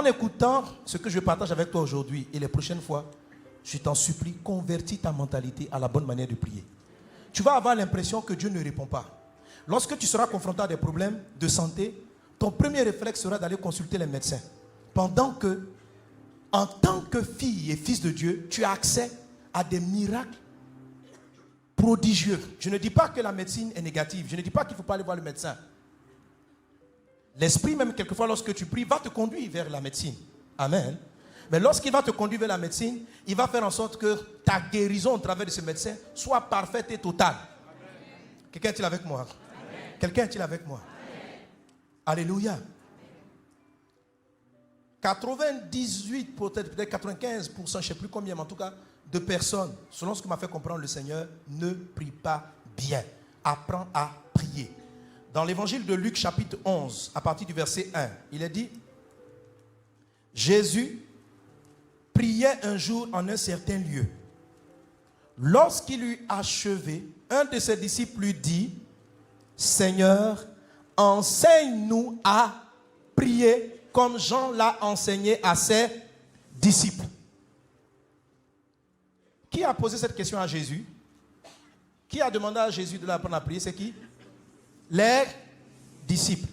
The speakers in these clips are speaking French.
écoutant ce que je partage avec toi aujourd'hui et les prochaines fois, je t'en supplie, convertis ta mentalité à la bonne manière de prier. Tu vas avoir l'impression que Dieu ne répond pas. Lorsque tu seras confronté à des problèmes de santé, ton premier réflexe sera d'aller consulter les médecins. Pendant que, en tant que fille et fils de Dieu, tu as accès à des miracles prodigieux. Je ne dis pas que la médecine est négative. Je ne dis pas qu'il ne faut pas aller voir le médecin. L'esprit même, quelquefois, lorsque tu pries, va te conduire vers la médecine. Amen. Mais lorsqu'il va te conduire vers la médecine, il va faire en sorte que ta guérison au travers de ce médecin soit parfaite et totale. Quelqu'un est-il avec moi? Amen. Quelqu'un est-il avec moi? Amen. Alléluia. 98, peut-être 95%, je ne sais plus combien, mais en tout cas, de personnes, selon ce que m'a fait comprendre le Seigneur, ne prient pas bien. Apprends à prier. Dans l'évangile de Luc, chapitre 11, à partir du verset 1, il est dit: Jésus priait un jour en un certain lieu. Lorsqu'il eut achevé, un de ses disciples lui dit: Seigneur, enseigne-nous à prier comme Jean l'a enseigné à ses disciples. Qui a posé cette question à Jésus? Qui a demandé à Jésus de l'apprendre à prier? C'est qui? Les disciples.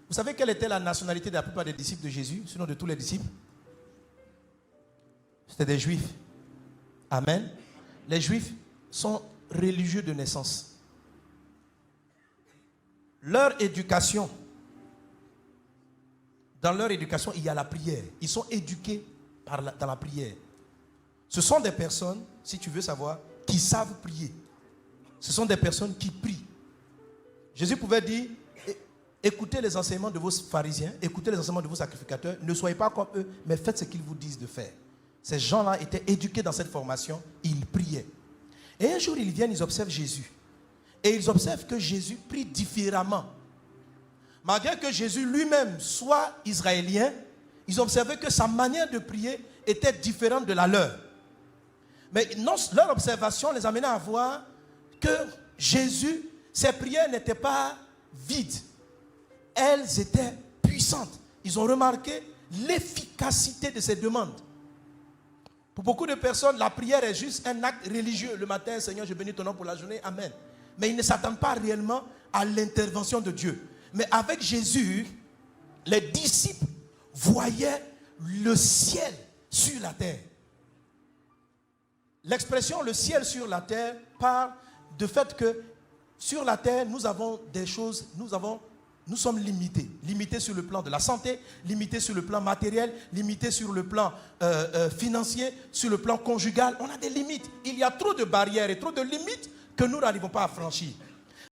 Vous savez quelle était la nationalité de la plupart des disciples de Jésus, sinon de tous les disciples? C'était des juifs. Amen. Les juifs sont religieux de naissance. Leur éducation, dans leur éducation, il y a la prière. Ils sont éduqués dans la prière. Ce sont des personnes, si tu veux savoir, qui savent prier. Ce sont des personnes qui prient. Jésus pouvait dire: écoutez les enseignements de vos pharisiens, écoutez les enseignements de vos sacrificateurs, ne soyez pas comme eux, mais faites ce qu'ils vous disent de faire. Ces gens-là étaient éduqués dans cette formation, ils priaient. Et un jour, ils viennent, ils observent Jésus. Et ils observent que Jésus prie différemment. Malgré que Jésus lui-même soit israélien, ils observaient que sa manière de prier était différente de la leur. Mais non, leur observation les amenait à voir que Jésus, ses prières n'étaient pas vides. Elles étaient puissantes. Ils ont remarqué l'efficacité de ses demandes. Pour beaucoup de personnes, la prière est juste un acte religieux. Le matin, Seigneur, je bénis ton nom pour la journée. Amen. Mais ils ne s'attendent pas réellement à l'intervention de Dieu. Mais avec Jésus, les disciples voyaient le ciel sur la terre. L'expression le ciel sur la terre parle du fait que sur la terre, nous avons des choses, nous sommes limités. Limités sur le plan de la santé, limités sur le plan matériel, limités sur le plan financier, sur le plan conjugal. On a des limites. Il y a trop de barrières et trop de limites que nous n'arrivons pas à franchir.